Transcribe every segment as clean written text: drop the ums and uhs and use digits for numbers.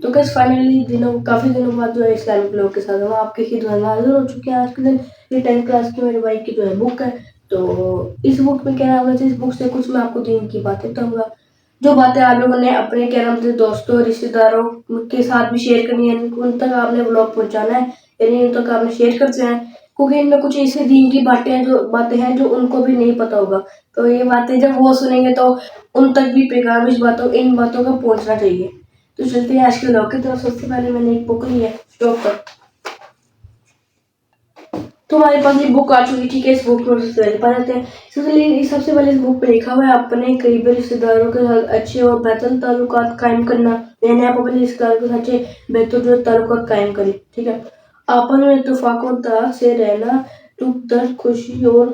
تو کس فائنلی کافی دنوں بعد جو ہے اسلامک لوگ کے ساتھ ہم آپ کے خدمت میں حاضر ہو چکے ہیں. آج کے دن یہ 10th کلاس کی میرے بھائی کی جو ہے بک ہے. تو اس بک میں کیا نام ہے, اس بک سے کچھ میں آپ کو دین کی باتیں بتاؤں گا, جو باتیں آپ لوگوں نے اپنے کیا نام سے دوستوں رشتے داروں کے ساتھ بھی شیئر کرنی ہے, ان تک آپ نے بلاگ پہنچانا ہے, یعنی ان تک آپ نے شیئر کرتے ہیں, کیونکہ ان میں کچھ ایسے دین کی باتیں ہیں جو ان کو بھی نہیں پتا ہوگا. تو یہ باتیں جب وہ سنیں گے تو ان تک بھی پیغام ان باتوں کا پہنچنا چاہیے. تو چلتے ہیں آج کے بلاگ کی طرف. سب سے پہلے میں نے ایک بک لی ہے اسٹاک پر, تو ہمارے پاس یہ بک آ چکی, ٹھیک ہے. اس بک میں سب سے پہلے پڑھتے ہیں. سب سے پہلے اس بک پہ لکھا ہوا ہے اپنے قریبی رشتے داروں کے ساتھ اچھے اور بہتر تعلقات قائم کرنا, یعنی آپ اپنے رشتے داروں کے ساتھ اچھے بہتر تعلقات قائم کریں, ٹھیک ہے. آپس میں اتفاق سے رہنا, دکھ درد خوشی اور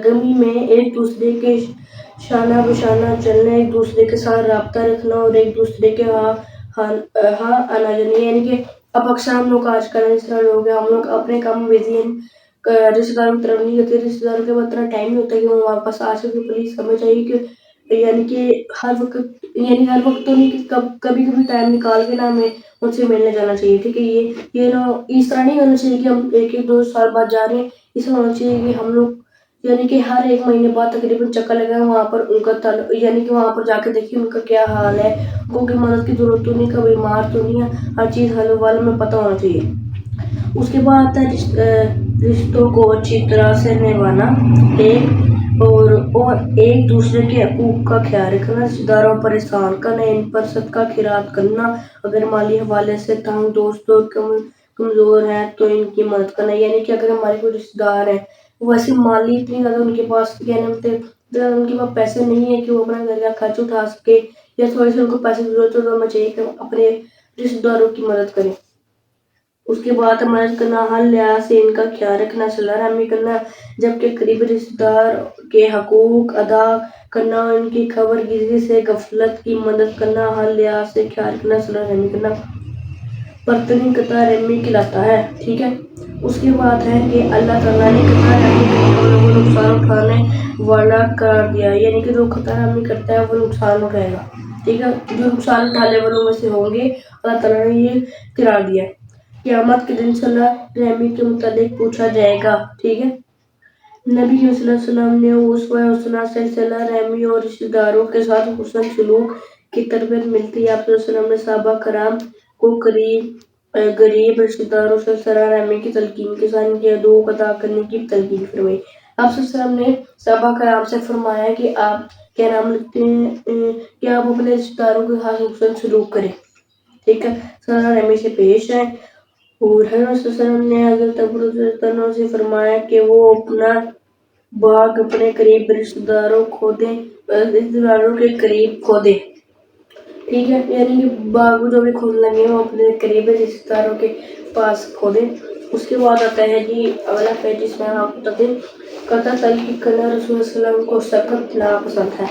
غمی میں ایک دوسرے کے شانہ بشانہ چلنا, ایک دوسرے کے ساتھ رابطہ رکھنا اور ایک دوسرے کے ہاں آنا جانا. یعنی کہ اب اکثر ہم لوگ آج کل اس طرح لوگ ہیں, ہم لوگ اپنے کام میں بزی ہیں, رشتے داروں کی طرف نہیں کرتے, رشتے داروں کے پاس اتنا ٹائم نہیں ہوتا کہ وہ واپس آ سکے. پلیز ہمیں چاہیے کہ یعنی کہ ہر وقت تو نہیں کہ کبھی ٹائم نکال کے نا ہمیں ان سے ملنے جانا چاہیے, ٹھیک ہے. یہ نا اس طرح نہیں ہونا چاہیے کہ ہم ایک دو سال بعد جا رہے ہیں. اس میں ہونا چاہیے کہ ہم لوگ یعنی کہ ہر ایک مہینے بعد تقریباً چکر لگائیں, وہاں پر ان کا یعنی کہ وہاں پر جا کے دیکھیں ان کا کیا حال ہے, ان کی مدد کی ضرورت تو نہیں, کبھی بیمار تو نہیں ہے, ہر چیز حل حوال میں پتہ ہونا چاہیے. اس کے بعد آتا ہے رشتوں کو اچھی طرح سے نبھانا, اور ایک دوسرے کے حقوق کا خیال رکھنا, رشتے داروں پر احسان کرنا, ان پر صدقہ خیرات کرنا, اگر مالی حوالے سے تنگ دوست اور کمزور ہیں تو ان کی مدد کرنا. یعنی کہ اگر ہمارے کوئی رشتے دار ہیں ویسے مالی اتنی زیادہ ان کے پاس ان کے پاس پیسے نہیں ہے کہ وہ اپنا گھر کا خرچ اٹھا سکے, یا تھوڑے سے ان کو پیسے کی ضرورت ہو, تو ہمیں چاہیے کہ اپنے رشتے داروں کی مدد کریں. اس کے بعد مدد کرنا, ہر لحاظ سے ان کا خیال رکھنا, صلہ رحمی کرنا, جبکہ قریبی رشتے دار کے حقوق ادا کرنا, ان کی خبر گیری سے غفلت کی مدد کرنا, ہر لحاظ سے خیال رکھنا, صلہ رحمی کرنا, برتنی قطع رحمی کہلاتا ہے, ٹھیک ہے. اس کے بعد ہے کہ اللہ تعالیٰ نے قطع رحمی کرنے والوں کو نقصان اٹھانے والا قرار دیا, یعنی کہ جو قطع رحمی کرتا ہے وہ نقصان اٹھائے گا, ٹھیک ہے. جو نقصان اٹھانے والوں میں سے ہوں گے اللہ تعالیٰ نے یہ قرار دیا ہے. قیامت کے دن صلہ رحمی کے متعلق پوچھا جائے گا, ٹھیک ہے. نبی صلی اللہ علیہ وسلم نے اسوہ حسنہ سے صلہ رحمی اور رشتے داروں کے ساتھ حسن سلوک کی تربیت ملتی ہے. آپ صلی اللہ علیہ وسلم نے صحابہ کرام کو غریب رشتے داروں سے صلہ رحمی کی تلقین کے ساتھ ان کے حقوق ادا کرنے کی تلقین فرمائی. آپ صلی اللہ علیہ وسلم نے صحابہ کرام سے فرمایا کہ آپ کیا نام لکھتے ہیں کہ آپ اپنے رشتے داروں کے ساتھ حسن سلوک کریں, ٹھیک ہے, صلہ رحمی سے پیش آئیں. اور حضرت صلی اللہ علیہ وسلم نے حضرت ابو رضی اللہ عنہ سے فرمایا کہ وہ اپنا باغ اپنے قریب رشتے داروں کے قریب کھودے, ٹھیک ہے. یعنی کہ باغ جو بھی کھودنے لگے وہ اپنے قریب رشتے داروں کے پاس کھودے. اس کے بعد آتا ہے جی اگلا پیج, جس میں آپ بتاتے ہیں قطع تلقی کرنا رسول صلی اللہ علیہ وسلم کو سخت ناپسند ہے,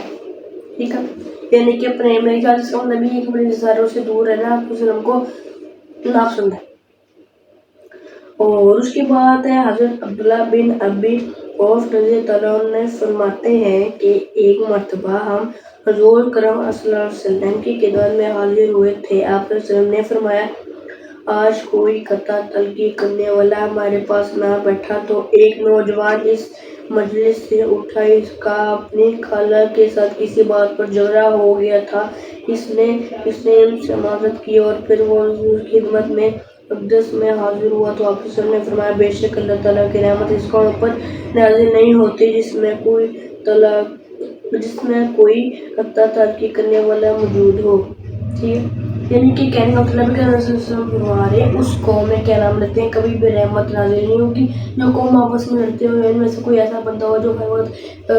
ٹھیک ہے. یعنی کہ اپنے میرے خیال سے نبی کے اپنے رشتے داروں سے دور رہنا آپ وسلم کو ناپسند ہے. اور اس کے بعد ہے حضرت عبداللہ بن ابی اوف رضی اللہ عنہ نے فرماتے ہیں کہ ایک مرتبہ ہم حضور کرم صلی اللہ علیہ وسلم کی خدمت میں حاضر ہوئے تھے. آپ صلی اللہ علیہ وسلم نے فرمایا آج کوئی قطع تلقی کرنے والا ہمارے پاس نہ بیٹھا تو ایک نوجوان اس مجلس سے اٹھا, اس کا اپنی خالہ کے ساتھ کسی بات پر جھگڑا ہو گیا تھا. اس نے ان سے معذرت کی اور پھر وہ حضور کی خدمت میں اقدس میں حاضر ہوا تو آپ صلی اللہ علیہ وسلم نے فرمایا بے شک اللہ تعالیٰ کی رحمت اس قوم پر نازل نہیں ہوتی جس میں کوئی قطع تلقی کرنے والا موجود ہو, ٹھیک ہے. یعنی کہ کہنے کا مطلب ہے کہ رسول صلی اللہ علیہ وسلم ہمارے اس قوم میں کیا نام لیتے ہیں کبھی بھی رحمت نازل نہیں ہوگی. جو قوم آپس میں لڑتے ہوئے ان میں سے کوئی ایسا بندہ ہو جو ہر وقت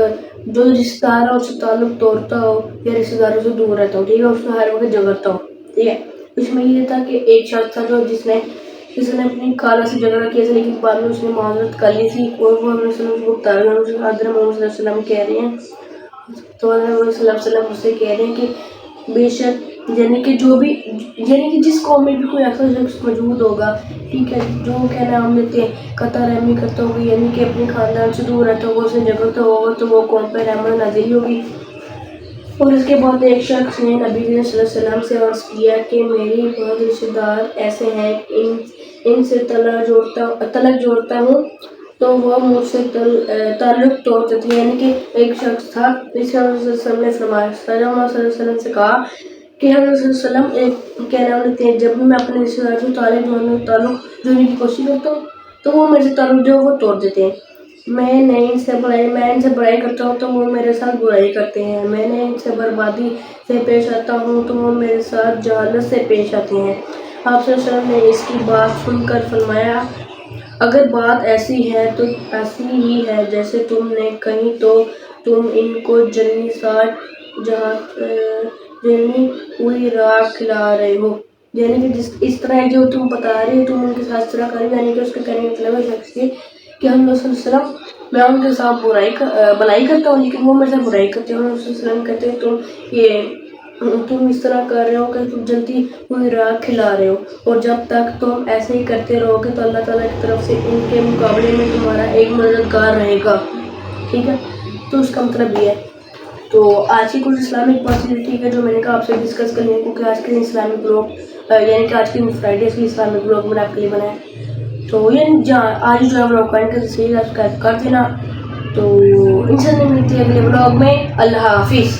جو رشتہ داروں سے تعلق توڑتا ہو یا رشتہ داروں سے دور رہتا ہو, ٹھیک ہے, اس میں ہر وقت جھگڑتا ہو, ٹھیک ہے. اس میں یہ تھا کہ ایک شخص تھا جو جس نے اپنی خالہ سے جھگڑا کیا تھا, لیکن بعد میں اس نے معذرت کر لی تھی. اور وہ حضرت صلی اللہ علیہ وسلم کہہ رہے ہیں تو حضرت صلی اللہ علیہ وسلم اسے کہہ رہے ہیں کہ بے شک یعنی کہ جس قوم میں بھی کوئی ایسا شخص موجود ہوگا, ٹھیک ہے, جو کیا نام لیتے ہیں قطع رحمی کرتا ہوگا, یعنی کہ اپنے خاندان سے دور رہتا ہوگا, اسے جھگڑتا ہوگا, تو وہ قوم پہ رحمت نازل ہوگی. اور اس کے بعد ایک شخص نے نبی کریم صلی اللہ علیہ وسلم سے عرض کیا کہ میری بہت رشتے دار ایسے ہیں کہ ان سے تلق جوڑتا ہوں تو وہ مجھ سے تعلق توڑتے تھے. یعنی کہ ایک شخص تھا، اس کا حضرت صلی اللہ علیہ وسلم نے فرمایا، صلی اللہ علیہ وسلم سے کہا کہ حضرت صلی اللہ علیہ وسلم ایک کہنا ہوتے ہیں، جب بھی میں اپنے رشتے دار سے تعلق جوڑنے کی کوشش کرتا ہوں تو وہ میرے سے تعلق جو وہ توڑ دیتے ہیں. میں ان سے برائی کرتا ہوں تو وہ میرے ساتھ برائی کرتے ہیں. میں ان سے بربادی سے پیش آتا ہوں تو وہ میرے ساتھ جہالت سے پیش آتے ہیں. آپ صلی اللہ علیہ وسلم نے اس کی بات سن کر فرمایا، اگر بات ایسی ہے تو ایسی ہی ہے جیسے تم نے کہیں تو تم ان کو جلنی ہوئی راکھ کھلا رہے ہو. یعنی کہ اس طرح جو تم بتا رہے ہو تم ان کے ساتھ اس طرح کریں. یعنی کہ اس کے کہنے کا مطلب ہے شخص کہ ہم صلی اللہ علیہ وسلم میں ان کے ساتھ بھلائی کرتا ہوں لیکن وہ میرے ساتھ برائی کرتے ہیں. ہم صلی اللہ علیہ وسلم کہتے ہیں تم اس طرح کر رہے ہو کہ تم جلتی ہوئی راہ کھلا رہے ہو، اور جب تک تم ایسے ہی کرتے رہو گے تو اللہ تعالیٰ کی طرف سے ان کے مقابلے میں تمہارا ایک مددگار رہے گا. ٹھیک ہے، تو اس کا مطلب یہ ہے. تو آج کی کچھ اسلامک پاسبلٹی ہے جو میں نے کہا آپ سے ڈسکس کرنے کو کہ آج کے اسلامک بلاگ یعنی کہ آج کی فرائیڈے کی اسلامک بلاگ میں نے آپ کے لیے بنایا. تو یہ آج جو ہے بلاگ پوائنٹ کا صحیح سبسکرائب کر دینا. تو ان سے ملتی ہے اگلے بلاگ میں. اللہ حافظ.